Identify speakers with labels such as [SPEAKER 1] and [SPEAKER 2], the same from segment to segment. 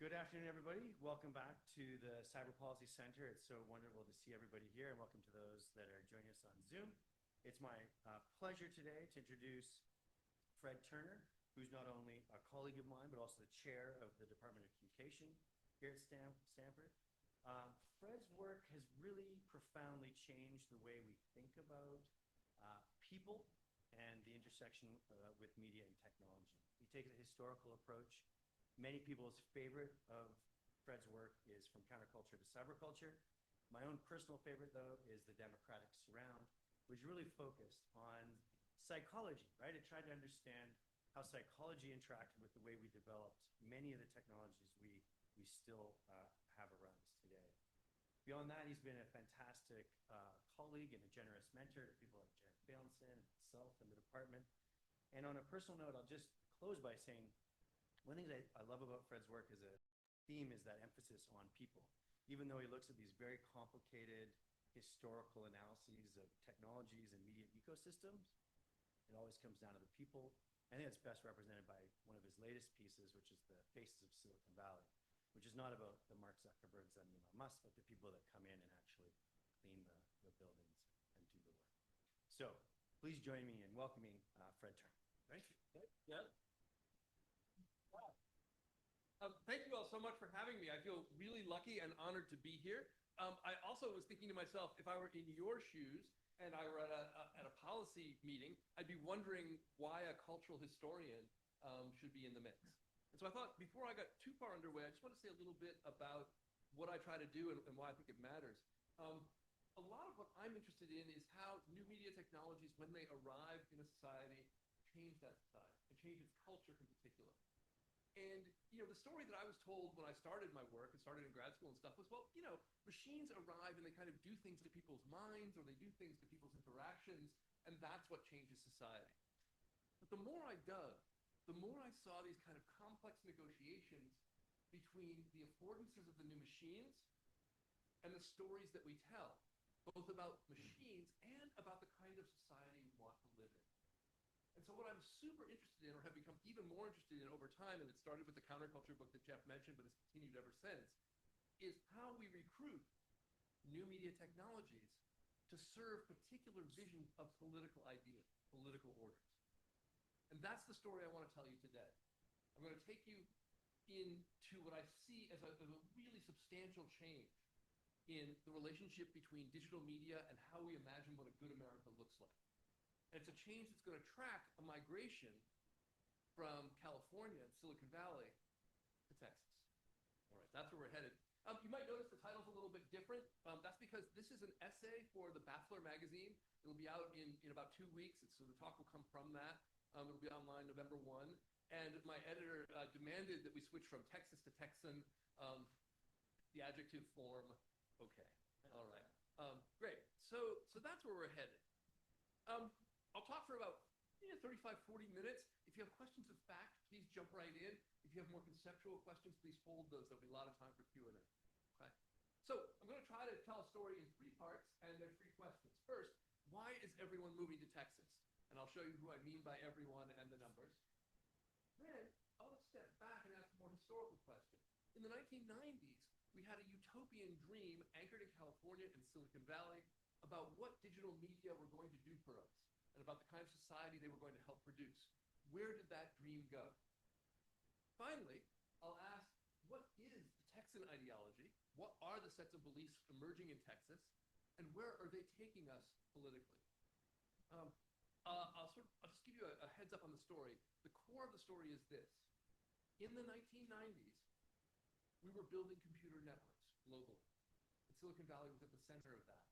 [SPEAKER 1] Good afternoon, everybody. Welcome back to the Cyber Policy Center. It's so wonderful to see everybody here, and welcome to those that are joining us on Zoom. It's my pleasure today to introduce Fred Turner, who's not only a colleague of mine, but also the chair of the Department of Communication here at Stanford. Fred's work has really profoundly changed the way we think about people and the intersection with media and technology. He takes a historical approach. Many people's favorite of Fred's work is From Counterculture to Cyberculture. My own personal favorite, though, is The Democratic Surround, which really focused on psychology, right? It tried to understand how psychology interacted with the way we developed many of the technologies we still have around us today. Beyond that, he's been a fantastic colleague and a generous mentor to people like Janet Balanson, myself, and the department. And on a personal note, I'll just close by saying, one of the things I love about Fred's work as a theme is that emphasis on people. Even though he looks at these very complicated historical analyses of technologies and media ecosystems, it always comes down to the people. I think that's best represented by one of his latest pieces, which is The Faces of Silicon Valley, which is not about the Mark Zuckerbergs and Elon Musk, but the people that come in and actually clean the buildings and do the work. So please join me in welcoming Fred Turner. Thank you.
[SPEAKER 2] Yeah. Thank you all so much for having me. I feel really lucky and honored to be here. I also was thinking to myself, if I were in your shoes and I were at a policy meeting, I'd be wondering why a cultural historian should be in the mix. And so I thought, before I got too far underway, I just want to say a little bit about what I try to do and why I think it matters. A lot of what I'm interested in is how new media technologies, when they arrive in a society, change that society and change its culture in particular. And, the story that I was told when I started my work and started in grad school and stuff was, well, machines arrive and they kind of do things to people's minds or they do things to people's interactions, and that's what changes society. But the more I dug, the more I saw these kind of complex negotiations between the affordances of the new machines and the stories that we tell, both about machines and about the kind of society we want to live in. And so what I'm super interested in, or have become even more interested in over time, and it started with the counterculture book that Jeff mentioned, but has continued ever since, is how we recruit new media technologies to serve particular visions of political ideas, political orders. And that's the story I want to tell you today. I'm going to take you into what I see as a really substantial change in the relationship between digital media and how we imagine what a good America looks like. And it's a change that's going to track a migration from California and Silicon Valley to Texas. All right, that's where we're headed. You might notice the title's a little bit different. That's because this is an essay for the Baffler magazine. It'll be out in about 2 weeks, so the talk will come from that. It'll be online November 1. And my editor demanded that we switch from Texas to Texan, the adjective form, okay. All right, great. So that's where we're headed. I'll talk for about 35, 40 minutes. If you have questions of fact, please jump right in. If you have more conceptual questions, please hold those. There'll be a lot of time for Q&A. Okay. So I'm going to try to tell a story in 3 parts, and there's 3 questions. First, why is everyone moving to Texas? And I'll show you who I mean by everyone and the numbers. Then I'll step back and ask a more historical question. In the 1990s, we had a utopian dream anchored in California and Silicon Valley about what digital media were going to do for us, and about the kind of society they were going to help produce. Where did that dream go? Finally, I'll ask, what is the Texan ideology? What are the sets of beliefs emerging in Texas? And where are they taking us politically? I'll just give you a heads up on the story. The core of the story is this. In the 1990s, we were building computer networks globally. And Silicon Valley was at the center of that.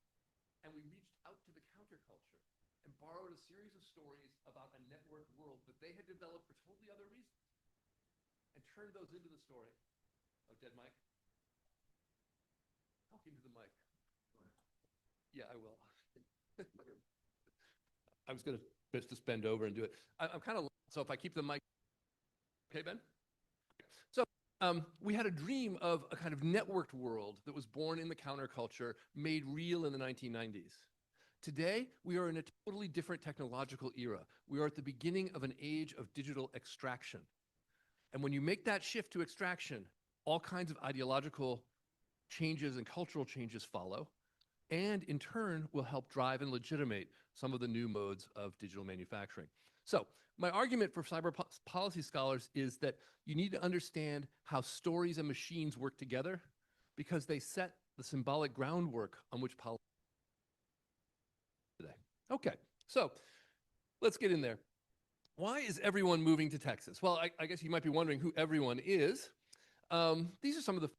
[SPEAKER 2] And we reached out to the counterculture and borrowed a series of stories about a networked world that they had developed for totally other reasons, and turned those into the story. Oh, dead mic? Talk into the mic. Yeah, I will. I was going to just bend over and do it. I'm kind of, so if I keep the mic, okay, Ben? So we had a dream of a kind of networked world that was born in the counterculture, made real in the 1990s. Today, we are in a totally different technological era. We are at the beginning of an age of digital extraction. And when you make that shift to extraction, all kinds of ideological changes and cultural changes follow, and in turn will help drive and legitimate some of the new modes of digital manufacturing. So my argument for cyber policy scholars is that you need to understand how stories and machines work together, because they set the symbolic groundwork on which policy today. Okay, so let's get in there. Why is everyone moving to Texas? Well, I guess you might be wondering who everyone is. These are some of the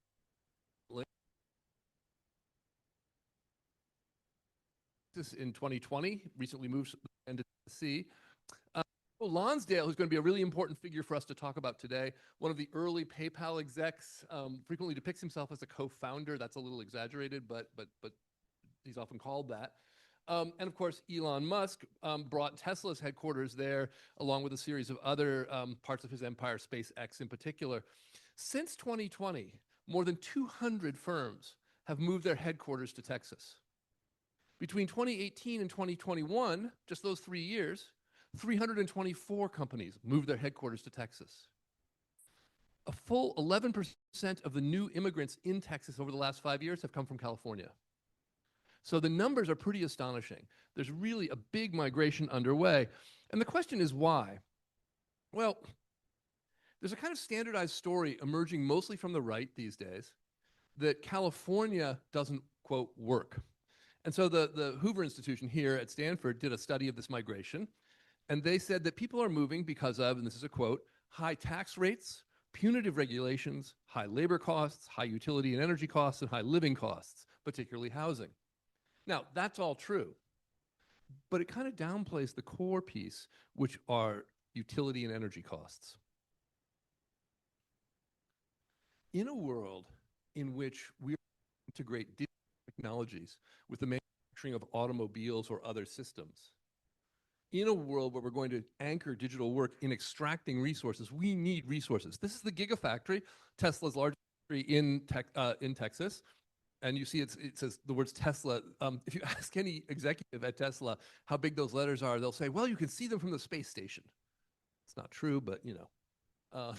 [SPEAKER 2] in 2020, recently moved to Tennessee. Joe Lonsdale, who's going to be a really important figure for us to talk about today, one of the early PayPal execs, frequently depicts himself as a co-founder. That's a little exaggerated, but he's often called that. And of course, Elon Musk brought Tesla's headquarters there, along with a series of other parts of his empire, SpaceX in particular. Since 2020, more than 200 firms have moved their headquarters to Texas. Between 2018 and 2021, just those 3 years, 324 companies moved their headquarters to Texas. A full 11% of the new immigrants in Texas over the last 5 years have come from California. So the numbers are pretty astonishing. There's really a big migration underway. And the question is why? Well, there's a kind of standardized story emerging mostly from the right these days that California doesn't, quote, work. And so the Hoover Institution here at Stanford did a study of this migration, and they said that people are moving because of, and this is a quote, high tax rates, punitive regulations, high labor costs, high utility and energy costs, and high living costs, particularly housing. Now, that's all true, but it kind of downplays the core piece, which are utility and energy costs. In a world in which we integrate digital technologies with the manufacturing of automobiles or other systems, in a world where we're going to anchor digital work in extracting resources, we need resources. This is the Gigafactory, Tesla's largest factory in Texas. And you see it says the words Tesla. If you ask any executive at Tesla how big those letters are, they'll say, well, you can see them from the space station. It's not true, but you know. A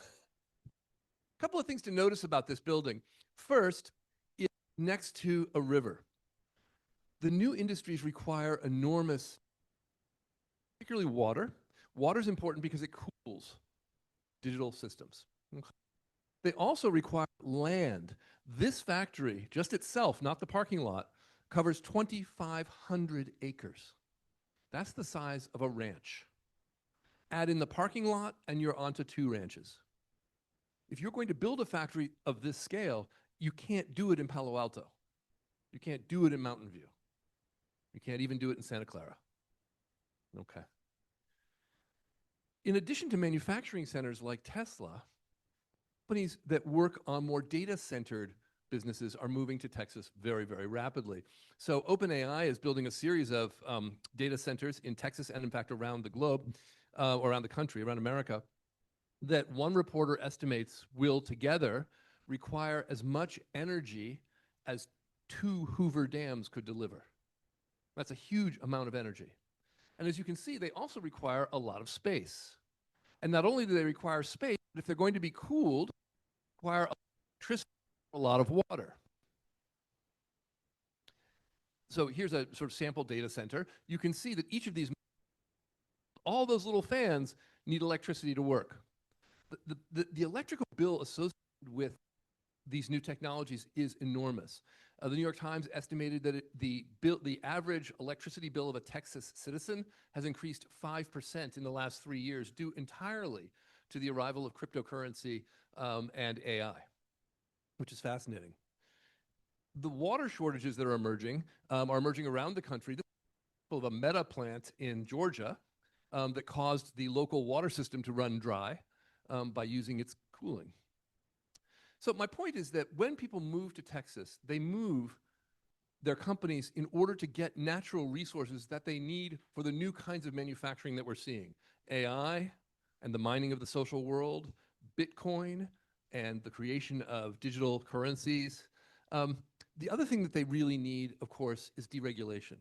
[SPEAKER 2] couple of things to notice about this building. First, it's next to a river. The new industries require enormous, particularly water. Water is important because it cools digital systems. Okay. They also require land. This factory, just itself, not the parking lot, covers 2,500 acres. That's the size of a ranch. Add in the parking lot, and you're onto 2 ranches. If you're going to build a factory of this scale, you can't do it in Palo Alto. You can't do it in Mountain View. You can't even do it in Santa Clara. Okay. In addition to manufacturing centers like Tesla, companies that work on more data-centered businesses are moving to Texas very, very rapidly. So OpenAI is building a series of data centers in Texas and, in fact, around the globe, around the country, around America, that one reporter estimates will together require as much energy as 2 Hoover dams could deliver. That's a huge amount of energy. And as you can see, they also require a lot of space. And not only do they require space, but if they're going to be cooled, they require electricity, a lot of water. So here's a sort of sample data center. You can see that each of these, all those little fans need electricity to work. The electrical bill associated with these new technologies is enormous. The New York Times estimated that the average electricity bill of a Texas citizen has increased 5% in the last 3 years, due entirely to the arrival of cryptocurrency and AI, which is fascinating. The water shortages that are emerging around the country. This is of a Meta plant in Georgia that caused the local water system to run dry by using its cooling. So my point is that when people move to Texas, they move their companies in order to get natural resources that they need for the new kinds of manufacturing that we're seeing. AI and the mining of the social world, Bitcoin and the creation of digital currencies. The other thing that they really need, of course, is deregulation.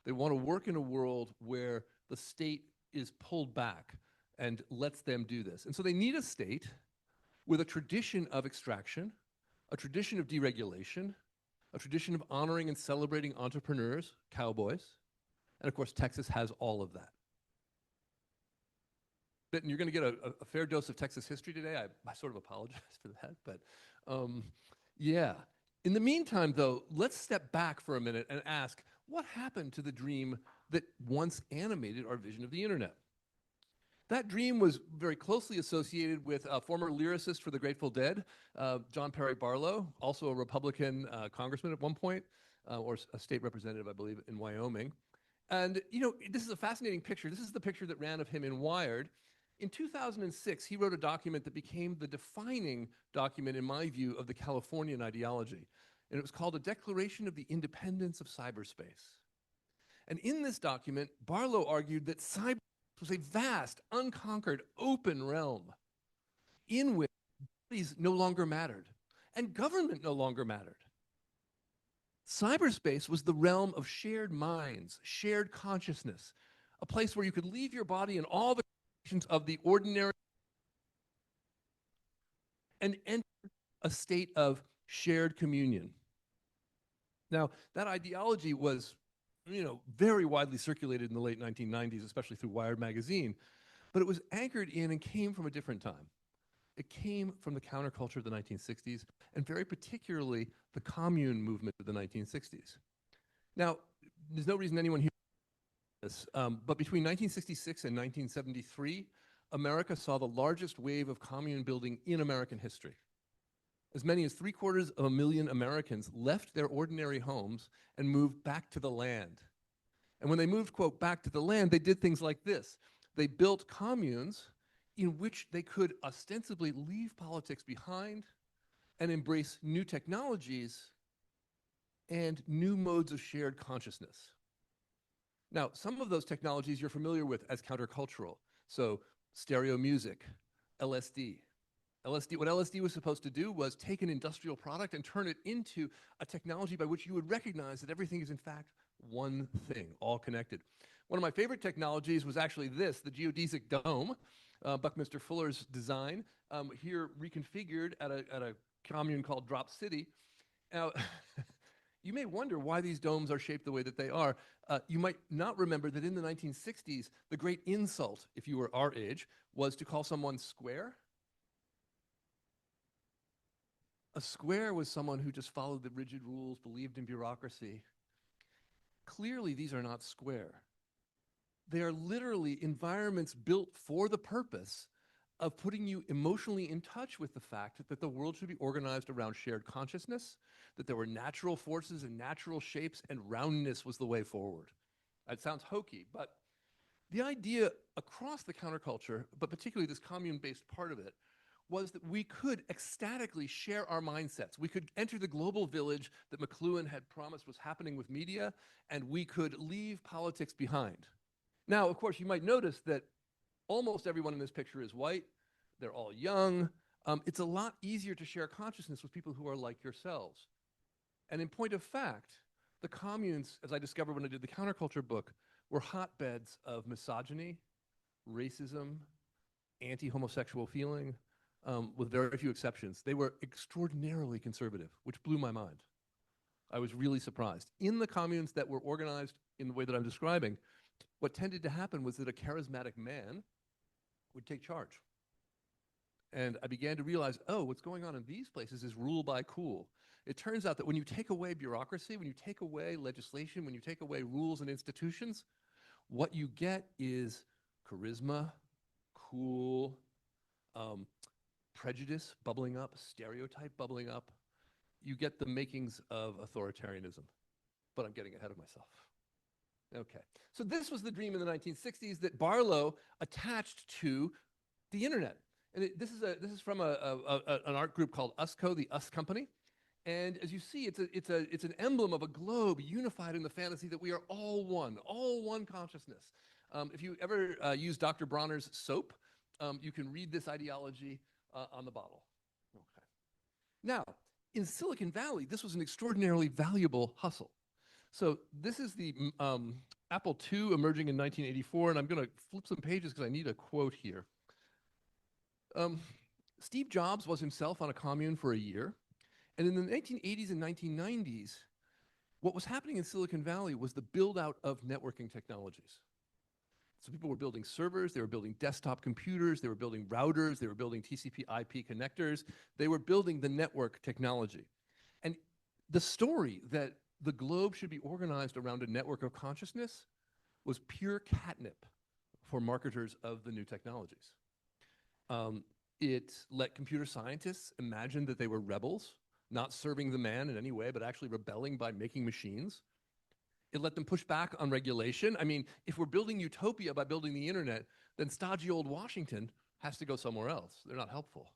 [SPEAKER 2] They want to work in a world where the state is pulled back and lets them do this. And so they need a state with a tradition of extraction, a tradition of deregulation, a tradition of honoring and celebrating entrepreneurs, cowboys, and of course, Texas has all of that. And you're going to get a fair dose of Texas history today. I sort of apologize for that, but yeah. In the meantime, though, let's step back for a minute and ask, what happened to the dream that once animated our vision of the internet? That dream was very closely associated with a former lyricist for the Grateful Dead, John Perry Barlow, also a Republican congressman at one point, or a state representative, I believe, in Wyoming. And, you know, this is a fascinating picture. This is the picture that ran of him in Wired. In 2006, he wrote a document that became the defining document, in my view, of the Californian ideology. And it was called A Declaration of the Independence of Cyberspace. And in this document, Barlow argued that cyberspace was a vast, unconquered, open realm in which bodies no longer mattered and government no longer mattered. Cyberspace was the realm of shared minds, shared consciousness, a place where you could leave your body and all the of the ordinary and enter a state of shared communion. Now, that ideology was, you know, very widely circulated in the late 1990s, especially through Wired magazine, but it was anchored in and came from a different time. It came from the counterculture of the 1960s, and very particularly the commune movement of the 1960s. Now, there's no reason anyone here but between 1966 and 1973, America saw the largest wave of commune building in American history. As many as 750,000 Americans left their ordinary homes and moved back to the land. And when they moved, quote, back to the land, they did things like this. They built communes in which they could ostensibly leave politics behind and embrace new technologies and new modes of shared consciousness. Now, some of those technologies you're familiar with as countercultural. So stereo music, LSD. What LSD was supposed to do was take an industrial product and turn it into a technology by which you would recognize that everything is in fact one thing, all connected. One of my favorite technologies was actually this, the geodesic dome, Buckminster Fuller's design, here reconfigured at a commune called Drop City. Now, you may wonder why these domes are shaped the way that they are. You might not remember that in the 1960s, the great insult, if you were our age, was to call someone square. A square was someone who just followed the rigid rules, believed in bureaucracy. Clearly, these are not square. They are literally environments built for the purpose of putting you emotionally in touch with the fact that the world should be organized around shared consciousness, that there were natural forces and natural shapes, and roundness was the way forward. That sounds hokey, but the idea across the counterculture, but particularly this commune-based part of it, was that we could ecstatically share our mindsets. We could enter the global village that McLuhan had promised was happening with media, and we could leave politics behind. Now, of course, you might notice that almost everyone in this picture is white. They're all young. It's a lot easier to share consciousness with people who are like yourselves. And in point of fact, the communes, as I discovered when I did the counterculture book, were hotbeds of misogyny, racism, anti-homosexual feeling, with very few exceptions. They were extraordinarily conservative, which blew my mind. I was really surprised. In the communes that were organized in the way that I'm describing, what tended to happen was that a charismatic man would take charge. And I began to realize, oh, what's going on in these places is rule by cool. It turns out that when you take away bureaucracy, when you take away legislation, when you take away rules and institutions, what you get is charisma, cool, prejudice bubbling up, stereotype bubbling up. You get the makings of authoritarianism. But I'm getting ahead of myself. Okay, so this was the dream in the 1960s that Barlow attached to the internet. And this is from an art group called USCO, the US Company. And as you see, it's an emblem of a globe unified in the fantasy that we are all one consciousness. If you ever use Dr. Bronner's soap, you can read this ideology on the bottle. Okay. Now, in Silicon Valley, this was an extraordinarily valuable hustle. So this is the Apple II emerging in 1984, and I'm going to flip some pages because I need a quote here. Steve Jobs was himself on a commune for a year, And in the 1980s and 1990s, what was happening in Silicon Valley was the build out of networking technologies. So people were building servers, they were building desktop computers, they were building routers, they were building TCP IP connectors, they were building the network technology. And the story that the globe should be organized around a network of consciousness was pure catnip for marketers of the new technologies. It let computer scientists imagine that they were rebels, not serving the man in any way, but actually rebelling by making machines. It let them push back on regulation. I mean, if we're building utopia by building the internet, then stodgy old Washington has to go somewhere else. They're not helpful.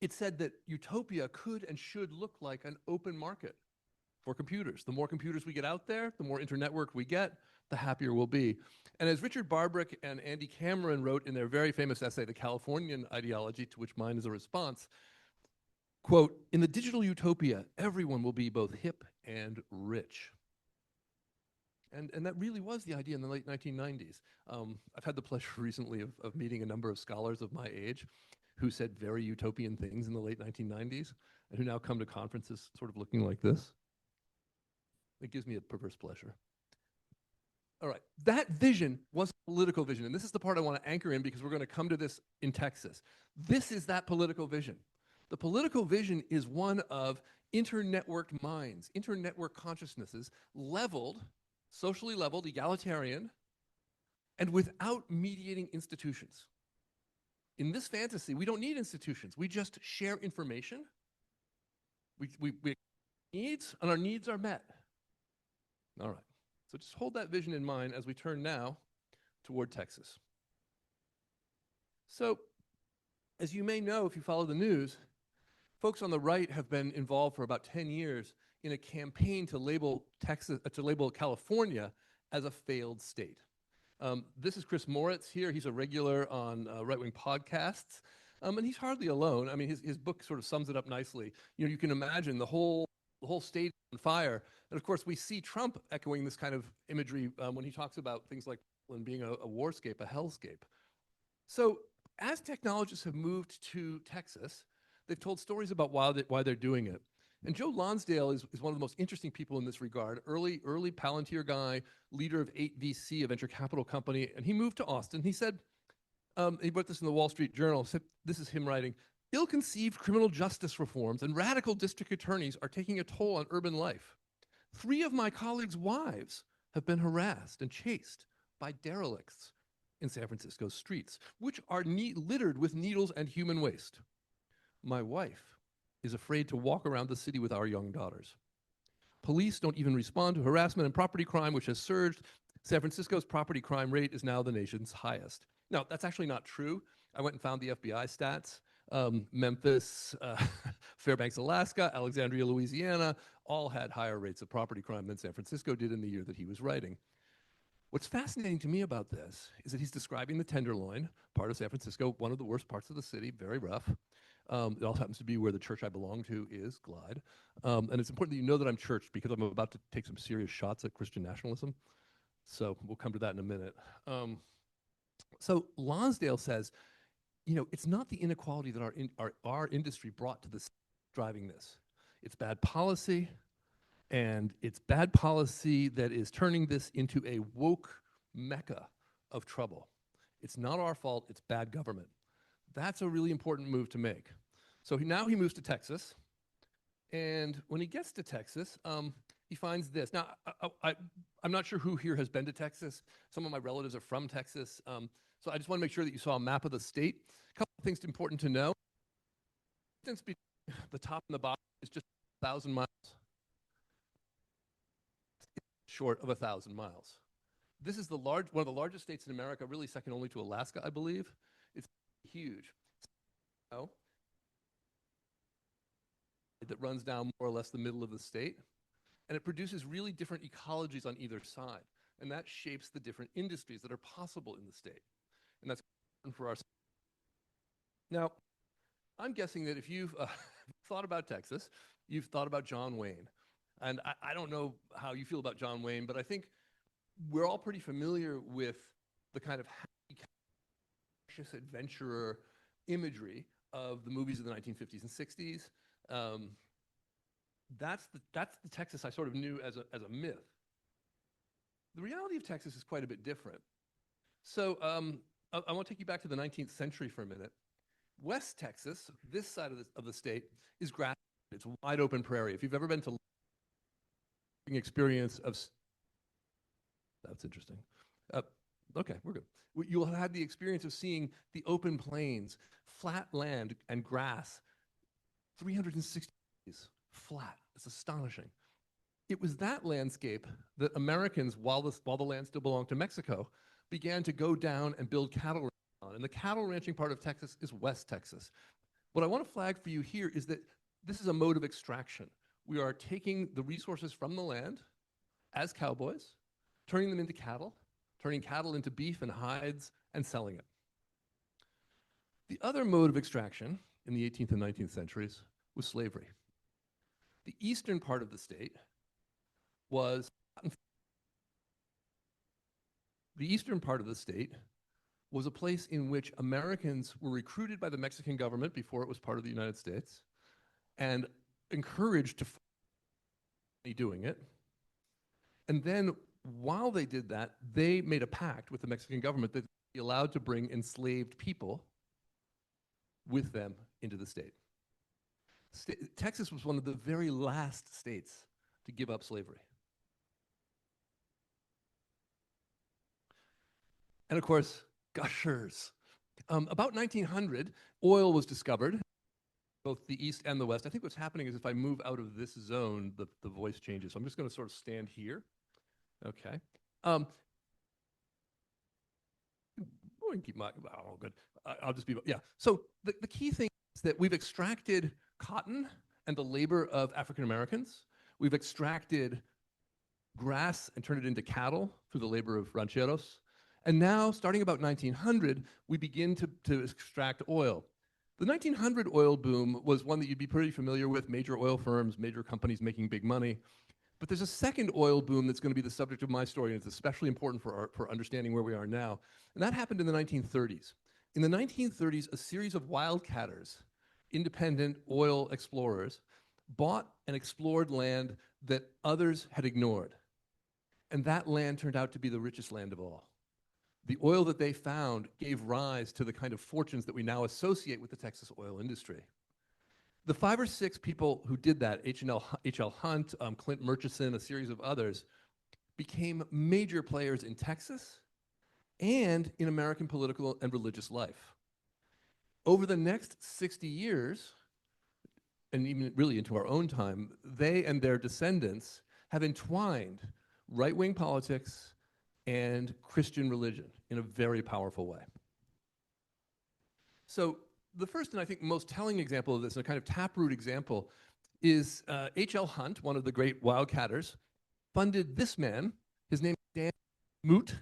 [SPEAKER 2] It said that utopia could and should look like an open market for computers. The more computers we get out there, the more internetwork we get, the happier we'll be. And as Richard Barbrook and Andy Cameron wrote in their very famous essay, The Californian Ideology, to which mine is a response, quote, in the digital utopia, everyone will be both hip and rich. And that really was the idea in the late 1990s. I've had the pleasure recently of meeting a number of scholars of my age who said very utopian things in the late 1990s and who now come to conferences sort of looking like this. It gives me a perverse pleasure. All right, that vision was a political vision, and this is the part I want to anchor in because we're going to come to this in Texas. This is that political vision. The political vision is one of internetworked minds, internetwork consciousnesses, leveled, socially leveled, egalitarian, and without mediating institutions. In this fantasy, we don't need institutions. We just share information. We needs, and our needs are met. All right. So just hold that vision in mind as we turn now toward Texas. So, as you may know if you follow the news, folks on the right have been involved for about 10 years in a campaign to label California as a failed state. This is Chris Moritz here. He's a regular on right-wing podcasts, and he's hardly alone. I mean, his book sort of sums it up nicely. You know, you can imagine the whole state on fire. And of course, we see Trump echoing this kind of imagery when he talks about things like being a warscape, a hellscape. So as technologists have moved to Texas, they've told stories about why they're doing it. And Joe Lonsdale is one of the most interesting people in this regard, early Palantir guy, leader of 8VC, a venture capital company. And he moved to Austin. He said, he wrote this in the Wall Street Journal, said, this is him writing, ill-conceived criminal justice reforms and radical district attorneys are taking a toll on urban life. 3 of my colleagues' wives have been harassed and chased by derelicts in San Francisco's streets, which are littered with needles and human waste. My wife is afraid to walk around the city with our young daughters. Police don't even respond to harassment and property crime, which has surged. San Francisco's property crime rate is now the nation's highest. Now, that's actually not true. I went and found the FBI stats. Memphis, Fairbanks, Alaska, Alexandria, Louisiana, all had higher rates of property crime than San Francisco did in the year that he was writing. What's fascinating to me about this is that he's describing the Tenderloin, part of San Francisco, one of the worst parts of the city, very rough. It also happens to be where the church I belong to is, Glide. And it's important that you know that I'm churched because I'm about to take some serious shots at Christian nationalism. So we'll come to that in a minute. So Lonsdale says, you know, it's not the inequality that our industry brought to this driving this. It's bad policy, and it's bad policy that is turning this into a woke mecca of trouble. It's not our fault, it's bad government. That's a really important move to make. So now he moves to Texas, and when he gets to Texas, he finds this. Now, I'm not sure who here has been to Texas. Some of my relatives are from Texas. So I just want to make sure that you saw a map of the state. A couple of things important to know. The distance between the top and the bottom is just 1,000 miles. Short of 1,000 miles. This is one of the largest states in America, really second only to Alaska, I believe. It's huge. That runs down more or less the middle of the state. And it produces really different ecologies on either side. And that shapes the different industries that are possible in the state. And that's important for our. Now, I'm guessing that if you've thought about Texas, you've thought about John Wayne. And I don't know how you feel about John Wayne, but I think we're all pretty familiar with the kind of happy, adventurer imagery of the movies of the 1950s and 60s. That's the Texas I sort of knew as a myth. The reality of Texas is quite a bit different. So I want to take you back to the 19th century for a minute. West Texas, this side of the state, is grass. It's wide open prairie. If you've ever been to experience of, that's interesting. Okay, we're good. You'll have had the experience of seeing the open plains, flat land and grass, 360 degrees flat. It's astonishing. It was that landscape that Americans, while the land still belonged to Mexico, began to go down and build cattle ranching on. And the cattle ranching part of Texas is West Texas. What I want to flag for you here is that this is a mode of extraction. We are taking the resources from the land as cowboys, turning them into cattle, turning cattle into beef and hides, and selling it. The other mode of extraction in the 18th and 19th centuries was slavery. The eastern part of the state was a place in which Americans were recruited by the Mexican government before it was part of the United States and encouraged to be doing it. And then while they did that, they made a pact with the Mexican government that they'd be allowed to bring enslaved people with them into the state. Texas was one of the very last states to give up slavery. And of course, gushers. About 1900, oil was discovered, both the East and the West. I think what's happening is if I move out of this zone, the voice changes. So I'm just going to sort of stand here. Okay. I can keep my, oh, good. I'll just be, yeah. So the key thing is that we've extracted cotton and the labor of African Americans. We've extracted grass and turned it into cattle through the labor of rancheros. And now, starting about 1900, we begin to extract oil. The 1900 oil boom was one that you'd be pretty familiar with, major oil firms, major companies making big money. But there's a second oil boom that's going to be the subject of my story, and it's especially important for understanding where we are now. And that happened in the 1930s. In the 1930s, a series of wildcatters, independent oil explorers, bought and explored land that others had ignored. And that land turned out to be the richest land of all. The oil that they found gave rise to the kind of fortunes that we now associate with the Texas oil industry. The 5 or 6 people who did that, H.L. Hunt, Clint Murchison, a series of others, became major players in Texas and in American political and religious life. Over the next 60 years, and even really into our own time, they and their descendants have entwined right-wing politics and Christian religion in a very powerful way. So the first and I think most telling example of this, and a kind of taproot example, is H.L. Hunt, one of the great wildcatters, funded this man. His name is Dan Smoot.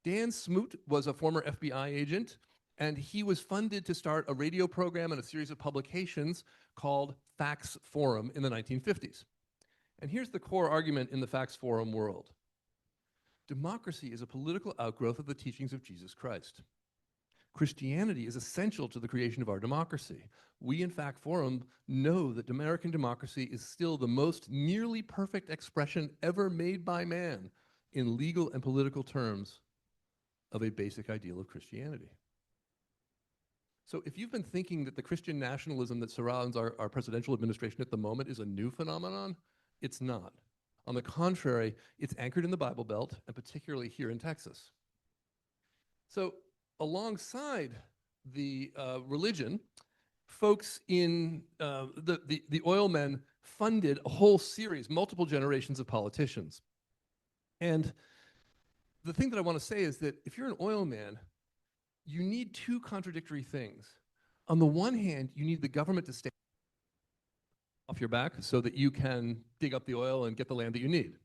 [SPEAKER 2] Dan Smoot was a former FBI agent, and he was funded to start a radio program and a series of publications called Facts Forum in the 1950s. And here's the core argument in the Facts Forum world. Democracy is a political outgrowth of the teachings of Jesus Christ. Christianity is essential to the creation of our democracy. We in Fact Forum know that American democracy is still the most nearly perfect expression ever made by man in legal and political terms of a basic ideal of Christianity. So if you've been thinking that the Christian nationalism that surrounds our presidential administration at the moment is a new phenomenon, it's not. On the contrary, it's anchored in the Bible Belt, and particularly here in Texas. So alongside the religion, folks in the oil men funded a whole series, multiple generations of politicians. And the thing that I want to say is that if you're an oil man, you need 2 contradictory things. On the one hand, you need the government to stay off your back so that you can dig up the oil and get the land that you need.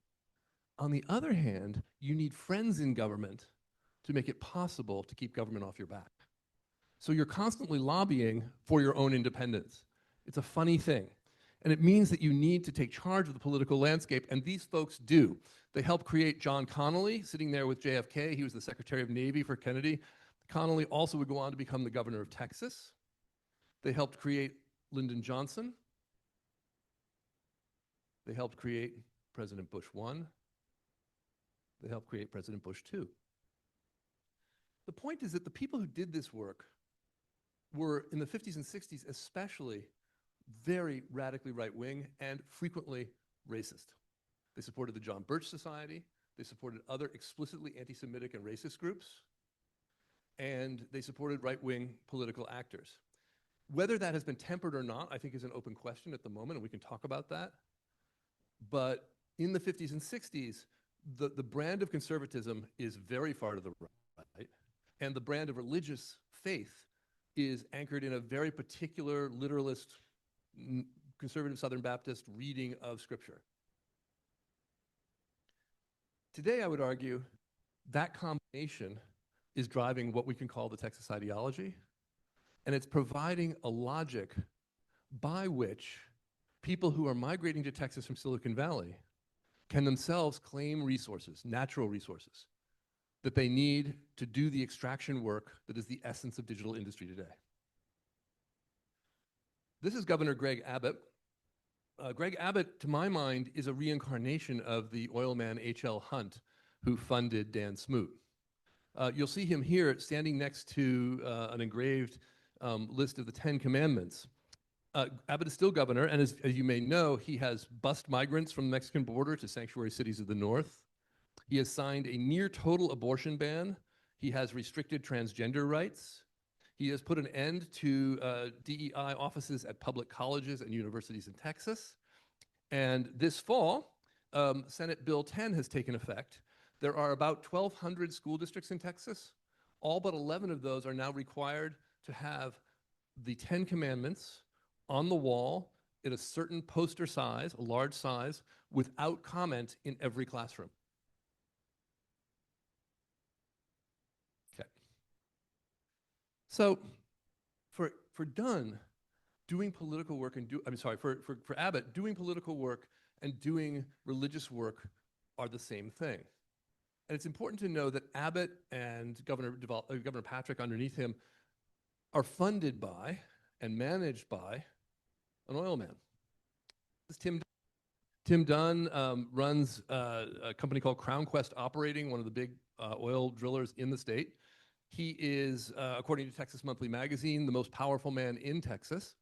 [SPEAKER 2] On the other hand, you need friends in government to make it possible to keep government off your back. So you're constantly lobbying for your own independence. It's a funny thing. And it means that you need to take charge of the political landscape, and these folks do. They helped create John Connally, sitting there with JFK. He was the Secretary of Navy for Kennedy. Connally also would go on to become the governor of Texas. They helped create Lyndon Johnson. They helped create President Bush 1. They helped create President Bush 2. The point is that the people who did this work were, in the 50s and 60s especially, very radically right-wing and frequently racist. They supported the John Birch Society. They supported other explicitly anti-Semitic and racist groups. And they supported right-wing political actors. Whether that has been tempered or not, I think is an open question at the moment, and we can talk about that. But in the 50s and 60s, the brand of conservatism is very far to the right, and the brand of religious faith is anchored in a very particular literalist, conservative Southern Baptist reading of Scripture. Today, I would argue that combination is driving what we can call the Texas ideology, and it's providing a logic by which people who are migrating to Texas from Silicon Valley can themselves claim resources, natural resources, that they need to do the extraction work that is the essence of digital industry today. This is Governor Greg Abbott. Greg Abbott, to my mind, is a reincarnation of the oil man H.L. Hunt, who funded Dan Smoot. You'll see him here standing next to an engraved list of the 10 Commandments. Abbott is still governor, and as you may know, he has bused migrants from the Mexican border to sanctuary cities of the north. He has signed a near-total abortion ban. He has restricted transgender rights. He has put an end to DEI offices at public colleges and universities in Texas. And this fall, Senate Bill 10 has taken effect. There are about 1,200 school districts in Texas. All but 11 of those are now required to have the 10 Commandments on the wall in a certain poster size, a large size, without comment in every classroom. Okay. So for Dunn, doing political work and for Abbott, doing political work and doing religious work are the same thing. And it's important to know that Abbott and Governor Patrick underneath him are funded by and managed by an oil man. This is Tim Dunn runs a company called Crown Quest Operating, one of the big oil drillers in the state. He is, according to Texas Monthly Magazine, the most powerful man in Texas.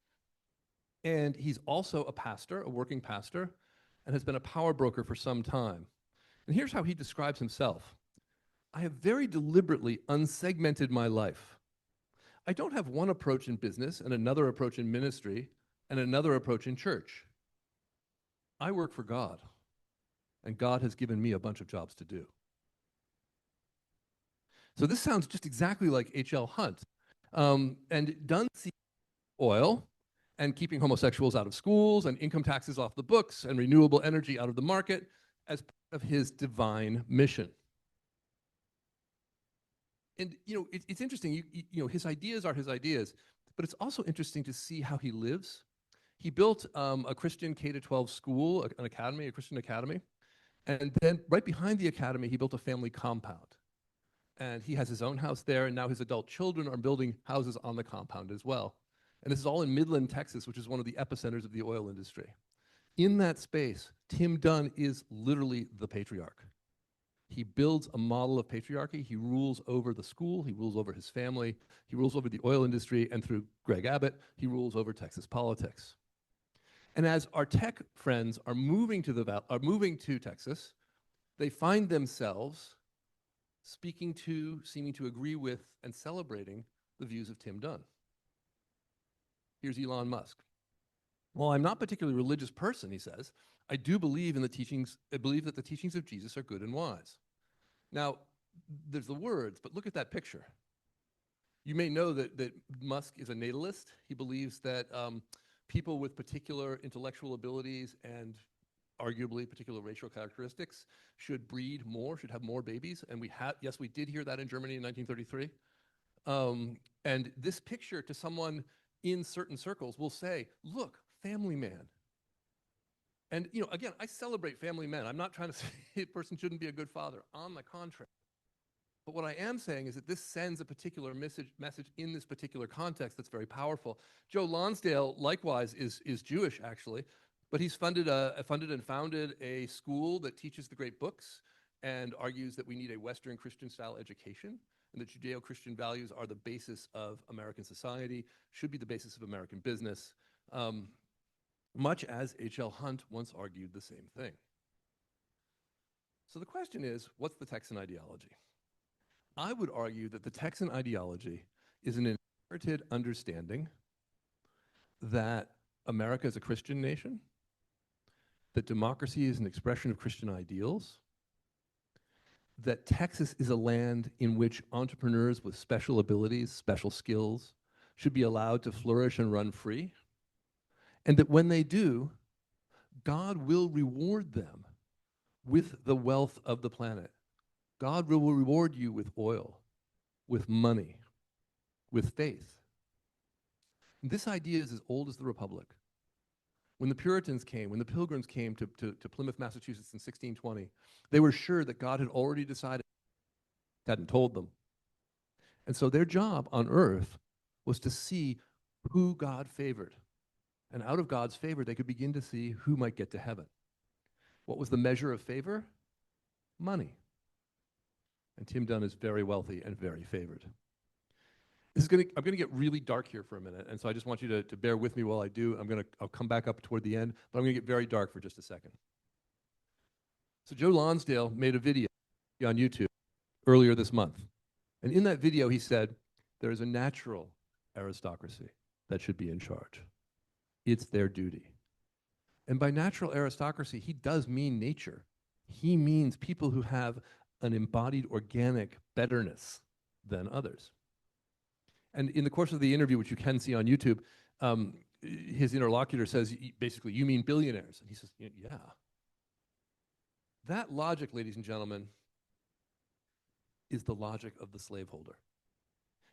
[SPEAKER 2] And he's also a pastor, a working pastor, and has been a power broker for some time. And here's how he describes himself. I have very deliberately unsegmented my life. I don't have one approach in business and another approach in ministry and another approach in church. I work for God, and God has given me a bunch of jobs to do. So this sounds just exactly like H.L. Hunt. And Dunn sees oil and keeping homosexuals out of schools and income taxes off the books and renewable energy out of the market as part of his divine mission. And it's interesting, his ideas are his ideas, but it's also interesting to see how he lives. He built a Christian K-12 school, an academy, a Christian academy. And then right behind the academy, he built a family compound. And he has his own house there, and now his adult children are building houses on the compound as well. And this is all in Midland, Texas, which is one of the epicenters of the oil industry. In that space, Tim Dunn is literally the patriarch. He builds a model of patriarchy. He rules over the school. He rules over his family. He rules over the oil industry. And through Greg Abbott, he rules over Texas politics. And as our tech friends are moving to Texas, they find themselves speaking to, seeming to agree with, and celebrating the views of Tim Dunn. Here's Elon Musk. Well, I'm not a particularly religious person, he says. I do believe in the teachings, I believe that the teachings of Jesus are good and wise. Now, there's the words, but look at that picture. You may know that Musk is a natalist. He believes that people with particular intellectual abilities and arguably particular racial characteristics should breed more, should have more babies. And yes, we did hear that in Germany in 1933. And this picture to someone in certain circles will say, look, family man. And again, I celebrate family men. I'm not trying to say a person shouldn't be a good father. On the contrary. But what I am saying is that this sends a particular message in this particular context that's very powerful. Joe Lonsdale, likewise, is Jewish, actually, but he's funded and founded a school that teaches the great books and argues that we need a Western Christian-style education, and that Judeo-Christian values are the basis of American society, should be the basis of American business, much as H.L. Hunt once argued the same thing. So the question is, what's the Texan ideology? I would argue that the Texan ideology is an inherited understanding that America is a Christian nation, that democracy is an expression of Christian ideals, that Texas is a land in which entrepreneurs with special abilities, special skills, should be allowed to flourish and run free, and that when they do, God will reward them with the wealth of the planet. God will reward you with oil, with money, with faith. And this idea is as old as the Republic. When the Puritans came, when the Pilgrims came to Plymouth, Massachusetts in 1620, they were sure that God had already decided, hadn't told them. And so their job on earth was to see who God favored. And out of God's favor, they could begin to see who might get to heaven. What was the measure of favor? Money. And Tim Dunn is very wealthy and very favored. I'm going to get really dark here for a minute, and so I just want you to bear with me while I do. I'll come back up toward the end, but I'm going to get very dark for just a second. So Joe Lonsdale made a video on YouTube earlier this month, and in that video he said, there is a natural aristocracy that should be in charge. It's their duty. And by natural aristocracy, he does mean nature. He means people who have an embodied organic betterness than others. And in the course of the interview, which you can see on YouTube, his interlocutor says, basically, you mean billionaires? And he says, yeah. That logic, ladies and gentlemen, is the logic of the slaveholder.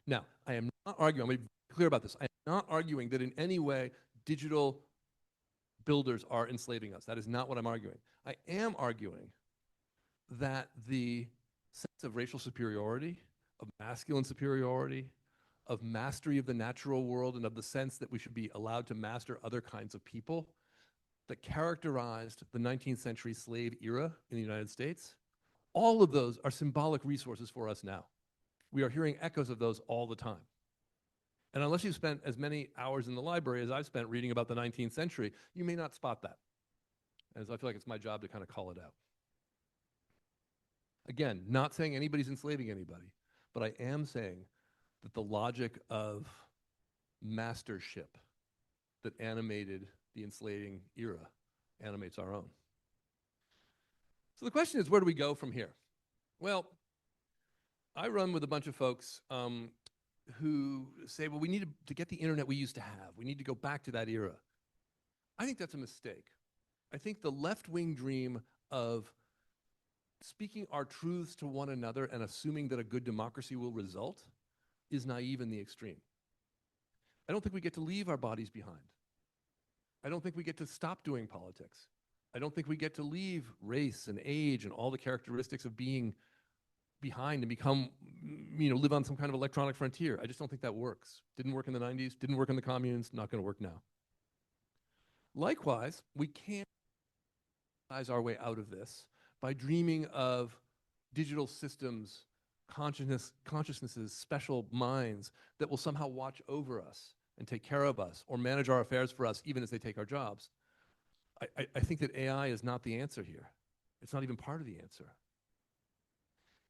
[SPEAKER 2] Now, I am not arguing, I'm going to be clear about this, I am not arguing that in any way digital builders are enslaving us. That is not what I'm arguing. I am arguing that the sense of racial superiority, of masculine superiority, of mastery of the natural world, and of the sense that we should be allowed to master other kinds of people that characterized the 19th century slave era in the United States, all of those are symbolic resources for us now. We are hearing echoes of those all the time. And unless you've spent as many hours in the library as I've spent reading about the 19th century, you may not spot that. And so I feel like it's my job to kind of call it out. Again, not saying anybody's enslaving anybody, but I am saying that the logic of mastership that animated the enslaving era animates our own. So the question is, where do we go from here? Well, I run with a bunch of folks who say, well, we need to get the internet we used to have. We need to go back to that era. I think that's a mistake. I think the left-wing dream of speaking our truths to one another and assuming that a good democracy will result is naive in the extreme. I don't think we get to leave our bodies behind. I don't think we get to stop doing politics. I don't think we get to leave race and age and all the characteristics of being behind and become, live on some kind of electronic frontier. I just don't think that works. Didn't work in the 90s, didn't work in the communes, not going to work now. Likewise, we can't our way out of this by dreaming of digital systems, consciousnesses, special minds that will somehow watch over us and take care of us or manage our affairs for us even as they take our jobs. I think that AI is not the answer here. It's not even part of the answer.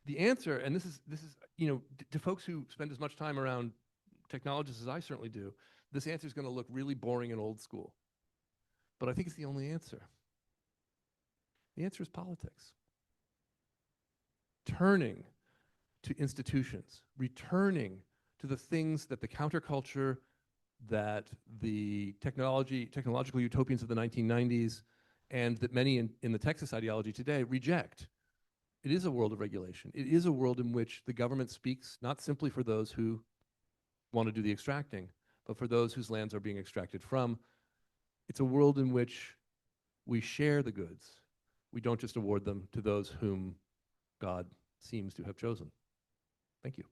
[SPEAKER 2] The answer, and this is to folks who spend as much time around technologists as I certainly do, this answer is going to look really boring and old school. But I think it's the only answer. The answer is politics. Turning to institutions, returning to the things that the counterculture, that the technological utopians of the 1990s, and that many in the Texas ideology today reject. It is a world of regulation. It is a world in which the government speaks not simply for those who want to do the extracting, but for those whose lands are being extracted from. It's a world in which we share the goods. We don't just award them to those whom God seems to have chosen. Thank you.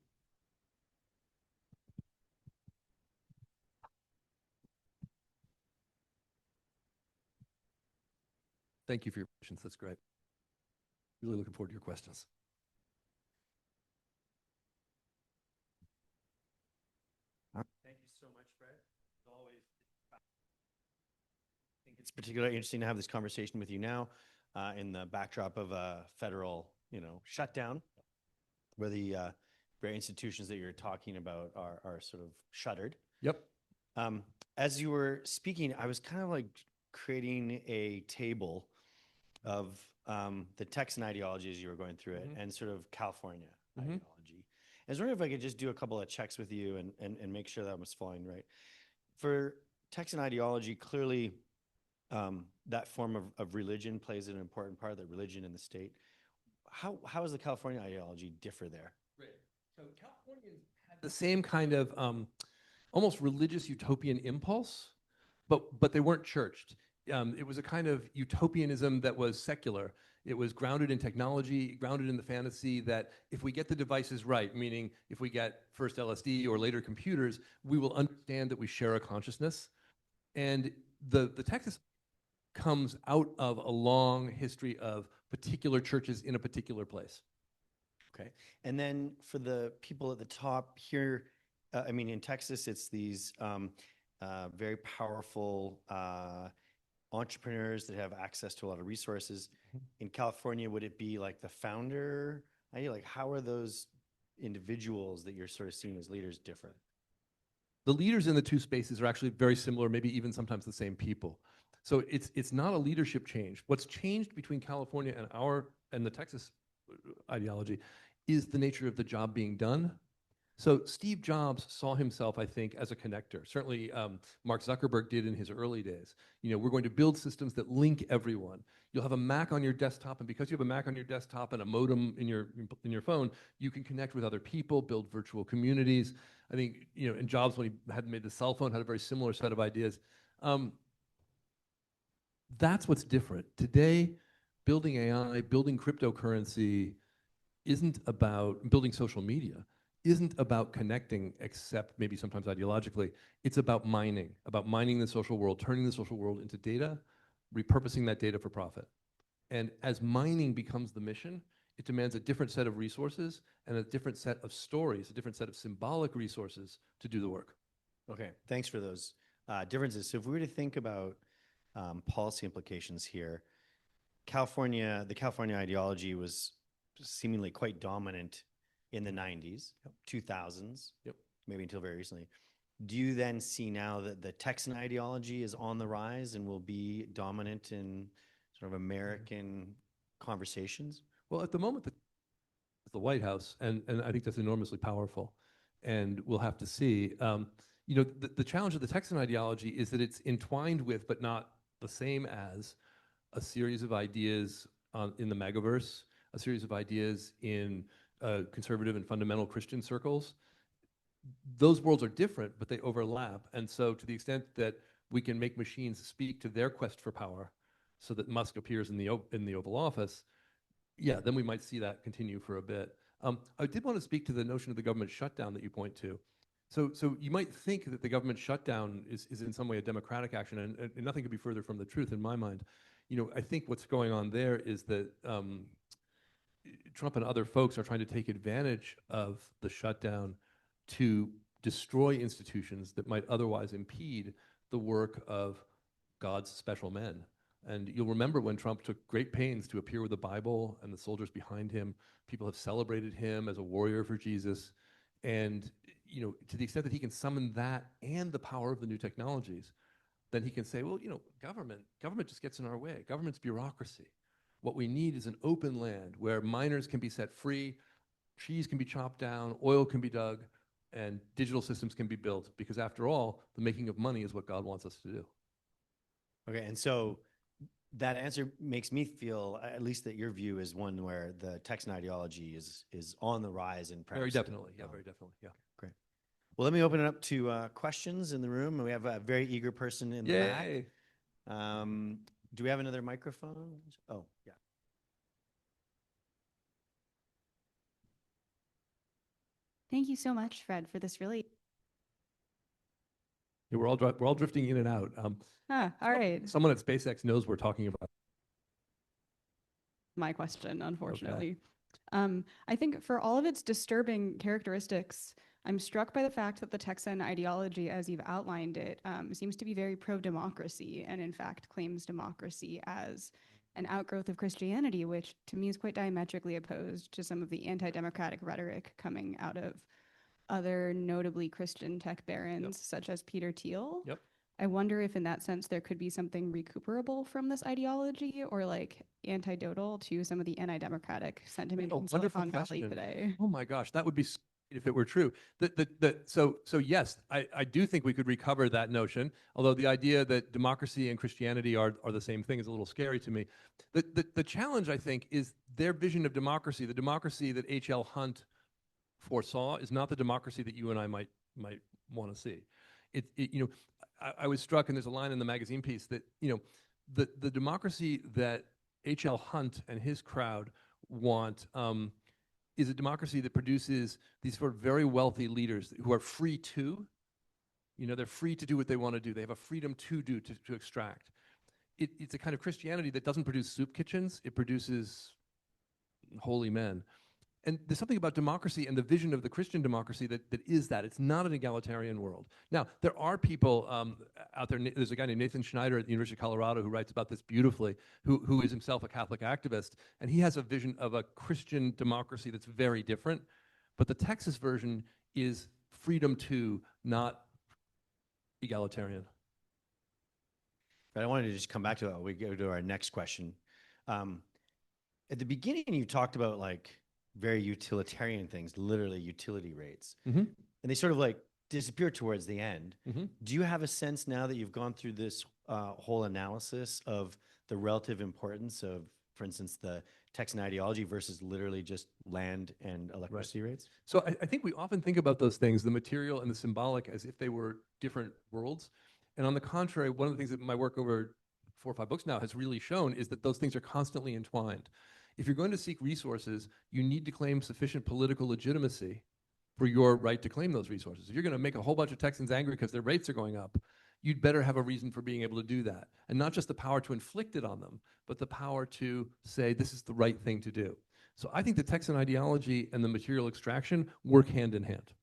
[SPEAKER 2] Thank you for your patience. That's great. Really looking forward to your questions.
[SPEAKER 1] Thank you so much, Fred. As always, I think it's particularly interesting to have this conversation with you now in the backdrop of a federal, shutdown, where the very institutions that you're talking about are sort of shuttered.
[SPEAKER 2] Yep.
[SPEAKER 1] As you were speaking, I was kind of like creating a table of the Texan ideology as you were going through it, and sort of California ideology. I was wondering if I could just do a couple of checks with you and make sure that I was following right. For Texan ideology, clearly that form of religion plays an important part, the religion in the state. How does the California ideology differ there?
[SPEAKER 2] Right. So Californians had the same kind of almost religious utopian impulse, but they weren't churched. It was a kind of utopianism that was secular. It was grounded in technology, grounded in the fantasy that if we get the devices right, meaning if we get first LSD or later computers, we will understand that we share a consciousness. And the Texas comes out of a long history of particular churches in a particular place.
[SPEAKER 1] Okay. And then for the people at the top here, in Texas, it's these very powerful entrepreneurs that have access to a lot of resources. In California, would it be like the founder idea? Like, how are those individuals that you're sort of seeing as leaders different?
[SPEAKER 2] The leaders in the two spaces are actually very similar, maybe even sometimes the same people. So it's not a leadership change. What's changed between California and the Texas ideology is the nature of the job being done. So Steve Jobs saw himself, I think, as a connector. Certainly Mark Zuckerberg did in his early days. We're going to build systems that link everyone. You'll have a Mac on your desktop, and because you have a Mac on your desktop and a modem in your phone, you can connect with other people, build virtual communities. I think, and Jobs, when he hadn't made the cell phone, had a very similar set of ideas. That's what's different. Today, building AI, building cryptocurrency isn't about building social media, isn't about connecting, except maybe sometimes ideologically. It's about mining the social world, turning the social world into data, repurposing that data for profit. And as mining becomes the mission, it demands a different set of resources and a different set of stories, a different set of symbolic resources to do the work.
[SPEAKER 1] Okay, thanks for those differences. So if we were to think about policy implications here, the California ideology was seemingly quite dominant in the 90s, 2000s, maybe until very recently. Do you then see now that the Texan ideology is on the rise and will be dominant in sort of American conversations?
[SPEAKER 2] Well, at the moment, the White House, and I think that's enormously powerful, and we'll have to see. The challenge of the Texan ideology is that it's entwined with, but not the same as, a series of ideas in the megaverse, a series of ideas in conservative and fundamental Christian circles. Those worlds are different, but they overlap. And so to the extent that we can make machines speak to their quest for power so that Musk appears in the Oval Office, then we might see that continue for a bit. I did want to speak to the notion of the government shutdown that you point to. So you might think that the government shutdown is in some way a democratic action, and nothing could be further from the truth in my mind. I think what's going on there is that Trump and other folks are trying to take advantage of the shutdown to destroy institutions that might otherwise impede the work of God's special men. And you'll remember when Trump took great pains to appear with the Bible and the soldiers behind him. People have celebrated him as a warrior for Jesus. And to the extent that he can summon that and the power of the new technologies, then he can say, well, government just gets in our way. Government's bureaucracy. What we need is an open land where miners can be set free, trees can be chopped down, oil can be dug, and digital systems can be built. Because after all, the making of money is what God wants us to do.
[SPEAKER 1] Okay, and so that answer makes me feel, at least that your view is one where the Texan ideology is on the rise in practice.
[SPEAKER 2] Very definitely, very definitely,
[SPEAKER 1] Great. Well, let me open it up to questions in the room. We have a very eager person in the back. Do we have another microphone? Oh, yeah.
[SPEAKER 3] Thank you so much, Fred, for this really.
[SPEAKER 4] Yeah, we're all drifting in and out.
[SPEAKER 3] All right.
[SPEAKER 4] Someone at SpaceX knows we're talking about.
[SPEAKER 3] My question, unfortunately. Okay. I think for all of its disturbing characteristics, I'm struck by the fact that the Texan ideology, as you've outlined it, seems to be very pro-democracy and in fact claims democracy as an outgrowth of Christianity, which to me is quite diametrically opposed to some of the anti-democratic rhetoric coming out of other notably Christian tech barons, such as Peter Thiel.
[SPEAKER 4] Yep.
[SPEAKER 3] I wonder if in that sense there could be something recuperable from this ideology or like antidotal to some of the anti-democratic sentiment in Silicon Valley today.
[SPEAKER 4] Oh my gosh, that would be if it were true. So yes, I do think we could recover that notion, although the idea that democracy and Christianity are the same thing is a little scary to me. The challenge, I think, is their vision of democracy. The democracy that H.L. Hunt foresaw is not the democracy that you and I might want to see. I was struck, and there's a line in the magazine piece that, the democracy that H.L. Hunt and his crowd want is a democracy that produces these sort of very wealthy leaders who are free to, they're free to do what they want to do. They have a freedom to do, to extract. It's a kind of Christianity that doesn't produce soup kitchens. It produces holy men. And there's something about democracy and the vision of the Christian democracy that is that. It's not an egalitarian world. Now, there are people out there. There's a guy named Nathan Schneider at the University of Colorado who writes about this beautifully, who is himself a Catholic activist. And he has a vision of a Christian democracy that's very different. But the Texas version is freedom to, not egalitarian.
[SPEAKER 1] But I wanted to just come back to that. We go to our next question. At the beginning, you talked about very utilitarian things, literally utility rates.
[SPEAKER 4] Mm-hmm.
[SPEAKER 1] And they sort of disappear towards the end.
[SPEAKER 4] Mm-hmm.
[SPEAKER 1] Do you have a sense now that you've gone through this whole analysis of the relative importance of, for instance, the Texan ideology versus literally just land and electricity rates?
[SPEAKER 4] So I think we often think about those things, the material and the symbolic, as if they were different worlds. And on the contrary, one of the things that my work over 4 or 5 books now has really shown is that those things are constantly entwined. If you're going to seek resources, you need to claim sufficient political legitimacy for your right to claim those resources. If you're going to make a whole bunch of Texans angry because their rates are going up, you'd better have a reason for being able to do that. And not just the power to inflict it on them, but the power to say this is the right thing to do. So I think the Texan ideology and the material extraction work hand in hand.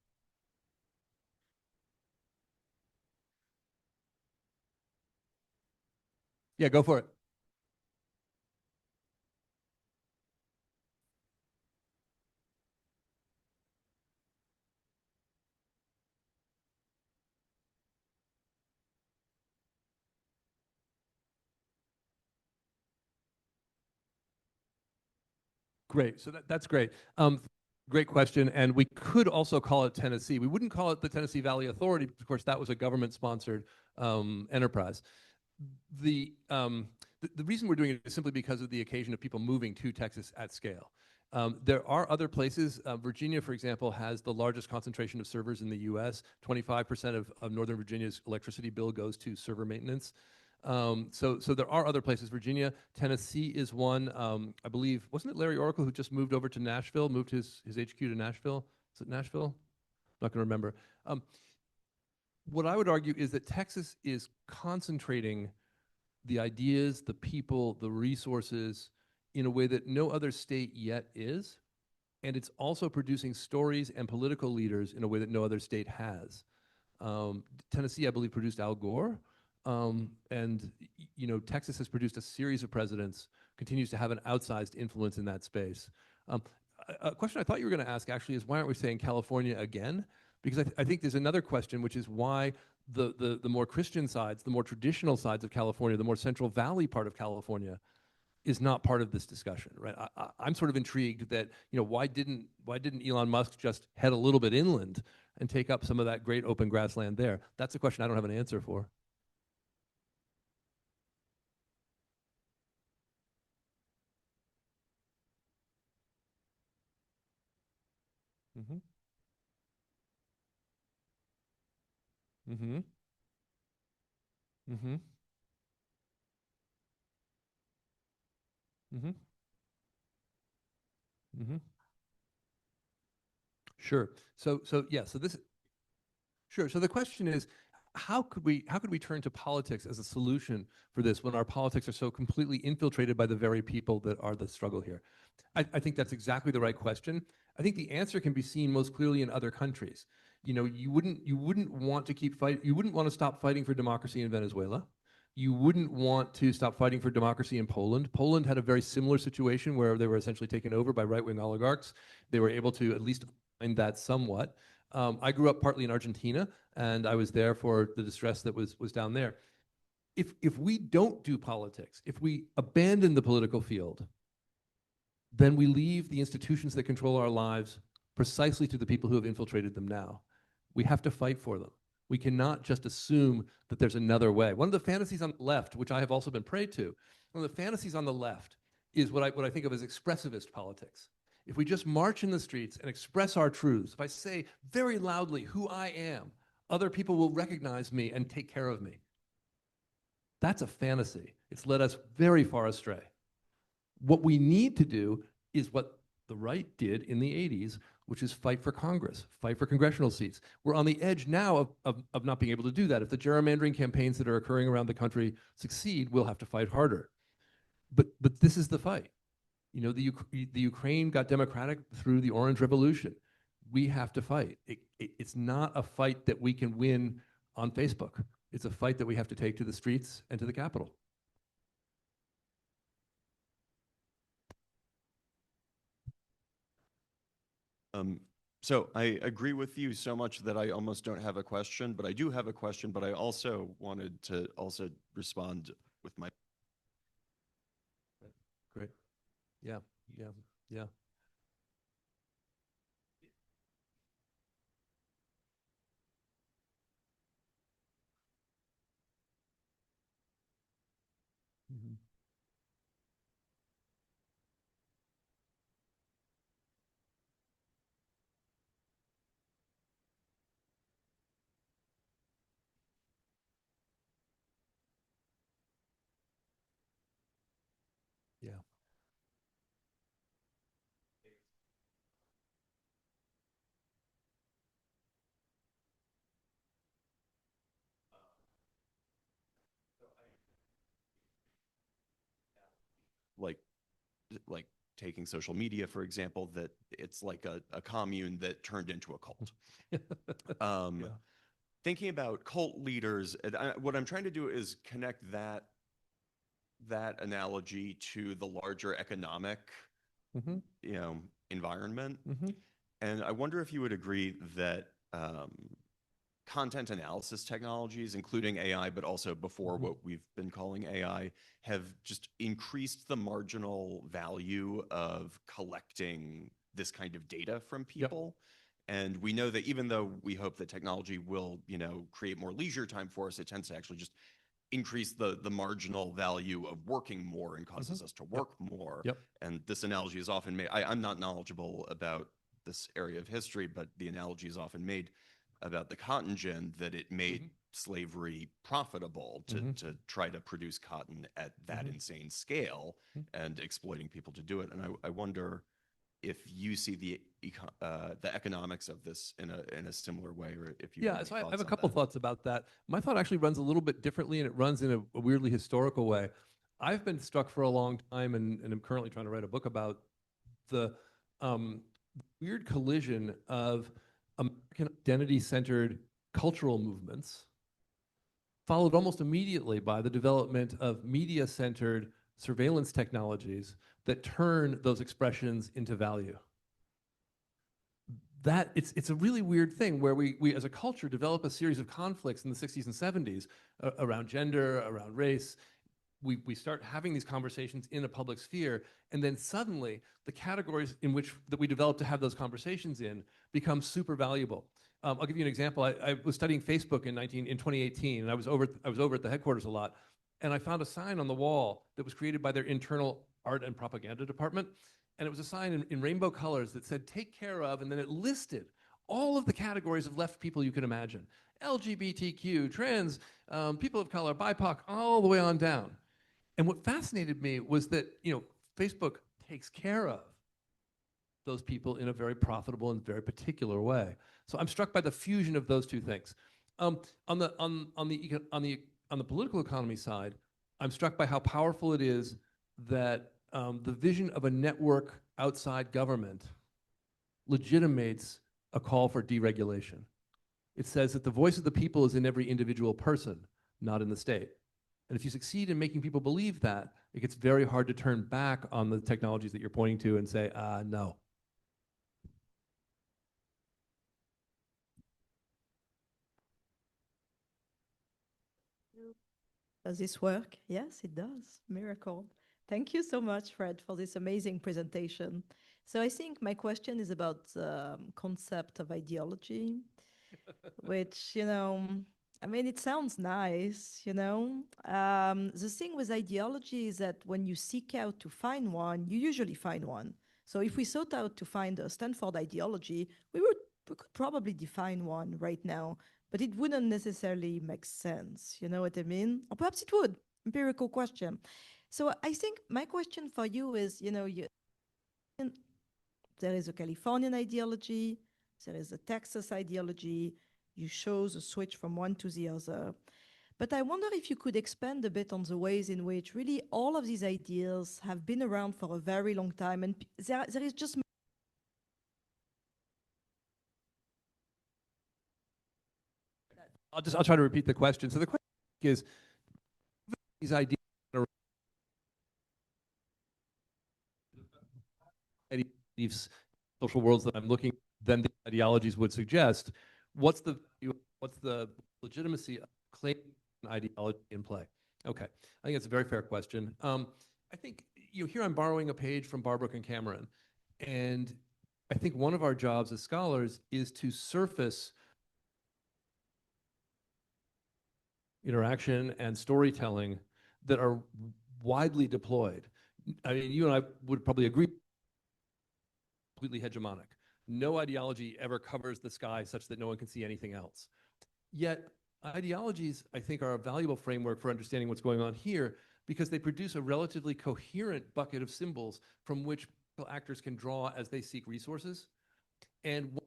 [SPEAKER 4] Yeah, go for it. Great. So that's great. Great question. And we could also call it Tennessee. We wouldn't call it the Tennessee Valley Authority, because, of course, that was a government-sponsored enterprise. The reason we're doing it is simply because of the occasion of people moving to Texas at scale. There are other places. Virginia, for example, has the largest concentration of servers in the U.S. 25% of Northern Virginia's electricity bill goes to server maintenance. So there are other places. Virginia, Tennessee is one. I believe, wasn't it Larry Oracle who just moved over to Nashville, moved his HQ to Nashville? Is it Nashville? Not going to remember. What I would argue is that Texas is concentrating the ideas, the people, the resources in a way that no other state yet is. And it's also producing stories and political leaders in a way that no other state has. Tennessee, I believe, produced Al Gore. And Texas has produced a series of presidents, continues to have an outsized influence in that space. A question I thought you were going to ask actually is, why aren't we saying California again? Because I think there's another question, which is why the more Christian sides, the more traditional sides of California, the more Central Valley part of California is not part of this discussion, right? I'm sort of intrigued that, why didn't Elon Musk just head a little bit inland and take up some of that great open grassland there? That's a question I don't have an answer for. Mm-hmm. Mm-hmm. Mm-hmm. Mm-hmm. Mm-hmm. Sure. So this, sure. So the question is, how could we turn to politics as a solution for this when our politics are so completely infiltrated by the very people that are the struggle here? I think that's exactly the right question. I think the answer can be seen most clearly in other countries. You know, you wouldn't want to keep fight. You wouldn't want to stop fighting for democracy in Venezuela. You wouldn't want to stop fighting for democracy in Poland. Poland had a very similar situation where they were essentially taken over by right-wing oligarchs. They were able to at least find that somewhat. I grew up partly in Argentina, and I was there for the distress that was down there. If we don't do politics, if we abandon the political field, then we leave the institutions that control our lives precisely to the people who have infiltrated them now. We have to fight for them. We cannot just assume that there's another way. One of the fantasies on the left, which I have also been prey to, one of the fantasies on the left is what I think of as expressivist politics. If we just march in the streets and express our truths, if I say very loudly who I am, other people will recognize me and take care of me. That's a fantasy. It's led us very far astray. What we need to do is what the right did in the 80s, which is fight for Congress, fight for congressional seats. We're on the edge now of not being able to do that. If the gerrymandering campaigns that are occurring around the country succeed, we'll have to fight harder. But this is the fight. You know, the Ukraine got democratic through the Orange Revolution. We have to fight. It's not a fight that we can win on Facebook. It's a fight that we have to take to the streets and to the Capitol.
[SPEAKER 5] So I agree with you so much that I almost don't have a question, but I do have a question, but I also wanted to also respond with my.
[SPEAKER 4] Great. Yeah. Mm-hmm. Yeah.
[SPEAKER 5] Like taking social media, for example, that it's like a commune that turned into a cult.
[SPEAKER 4] Yeah.
[SPEAKER 5] Thinking about cult leaders, what I'm trying to do is connect that analogy to the larger economic,
[SPEAKER 4] Mm-hmm.
[SPEAKER 5] environment.
[SPEAKER 4] Mm-hmm.
[SPEAKER 5] And I wonder if you would agree that content analysis technologies, including AI, but also before
[SPEAKER 4] Mm-hmm.
[SPEAKER 5] what we've been calling AI, have just increased the marginal value of collecting this kind of data from people. And we know that even though we hope that technology will, create more leisure time for us, it tends to actually just increase the marginal value of working more and causes us to work more.
[SPEAKER 4] Yep.
[SPEAKER 5] And this analogy is often made, I'm not knowledgeable about this area of history, but the analogy is often made about the cotton gin, that it made slavery profitable to try to produce cotton at that insane scale and exploiting people to do it. And I wonder if you see the economics of this in a similar way, or if you
[SPEAKER 4] Yeah, so I have a couple thoughts about that. My thought actually runs a little bit differently, and it runs in a weirdly historical way. I've been struck for a long time, and I'm currently trying to write a book about the weird collision of American identity-centered cultural movements, followed almost immediately by the development of media-centered surveillance technologies that turn those expressions into value. That it's a really weird thing where we as a culture develop a series of conflicts in the 60s and 70s around gender, around race. We start having these conversations in a public sphere, and then suddenly the categories that we develop to have those conversations in become super valuable. I'll give you an example. I was studying Facebook in 2018, and I was over at the headquarters a lot, and I found a sign on the wall that was created by their internal art and propaganda department, and it was a sign in rainbow colors that said "Take care of," and then it listed all of the categories of left people you can imagine: LGBTQ, trans, people of color, BIPOC, all the way on down. And what fascinated me was that Facebook takes care of those people in a very profitable and very particular way. So I'm struck by the fusion of those two things. On the political economy side, I'm struck by how powerful it is that the vision of a network outside government legitimates a call for deregulation. It says that the voice of the people is in every individual person, not in the state. And if you succeed in making people believe that, it gets very hard to turn back on the technologies that you're pointing to and say, no.
[SPEAKER 6] Does this work? Yes, it does. Miracle. Thank you so much, Fred, for this amazing presentation. So I think my question is about the concept of ideology, which, I mean, it sounds nice, The thing with ideology is that when you seek out to find one, you usually find one. So if we sought out to find a Stanford ideology, we could probably define one right now, but it wouldn't necessarily make sense. You know what I mean? Or perhaps it would. Empirical question. So I think my question for you is, there is a Californian ideology, there is a Texas ideology. You show the switch from one to the other. But I wonder if you could expand a bit on the ways in which really all of these ideas have been around for a very long time, and there is just
[SPEAKER 4] I'll try to repeat the question. So the question is, these ideas are social worlds that I'm looking, then the ideologies would suggest, what's the legitimacy of claiming an ideology in play? Okay, I think it's a very fair question. I think here I'm borrowing a page from Barbrook and Cameron, and I think one of our jobs as scholars is to surface interaction and storytelling that are widely deployed. I mean, you and I would probably agree, completely hegemonic. No ideology ever covers the sky such that no one can see anything else. Yet, ideologies, I think, are a valuable framework for understanding what's going on here because they produce a relatively coherent bucket of symbols from which actors can draw as they seek resources. And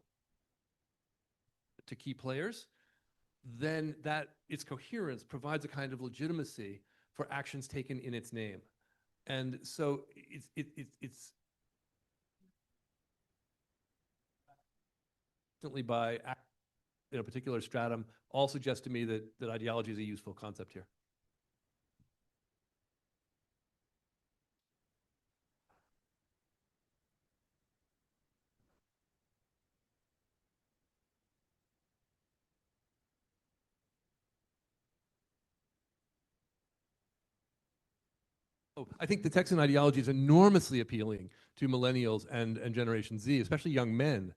[SPEAKER 4] to key players, then that its coherence provides a kind of legitimacy for actions taken in its name. And so it's by in a particular stratum all suggest to me that ideology is a useful concept here. I think the Texan ideology is enormously appealing to millennials and Generation Z, especially young men.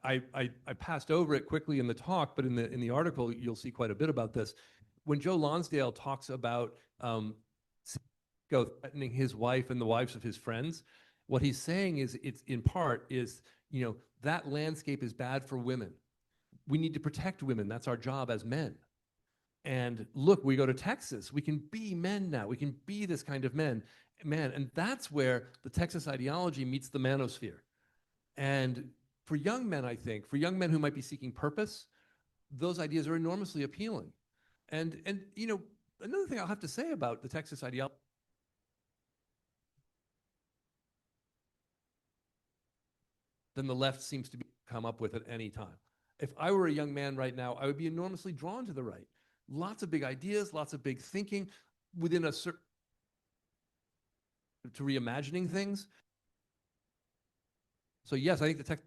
[SPEAKER 4] I passed over it quickly in the talk, but in the article you'll see quite a bit about this. When Joe Lonsdale talks about threatening his wife and the wives of his friends, what he's saying is it's in part is that landscape is bad for women. We need to protect women. That's our job as men. And look, we go to Texas. We can be men now. We can be this kind of man. And that's where the Texas ideology meets the manosphere. And for young men, I think, for young men who might be seeking purpose, those ideas are enormously appealing. And another thing I'll have to say about the Texas ideology, than the left seems to come up with at any time. If I were a young man right now, I would be enormously drawn to the right. Lots of big ideas, lots of big thinking within a certain to reimagining things. So yes, I think the tech.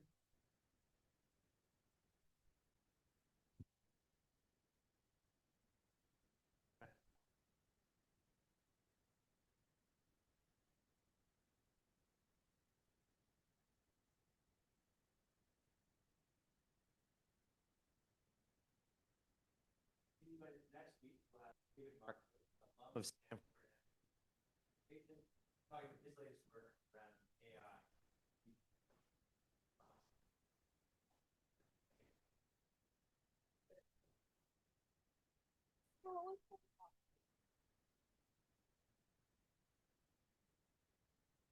[SPEAKER 4] Next week, we'll have David Mark of Stanford talking about his latest work around AI.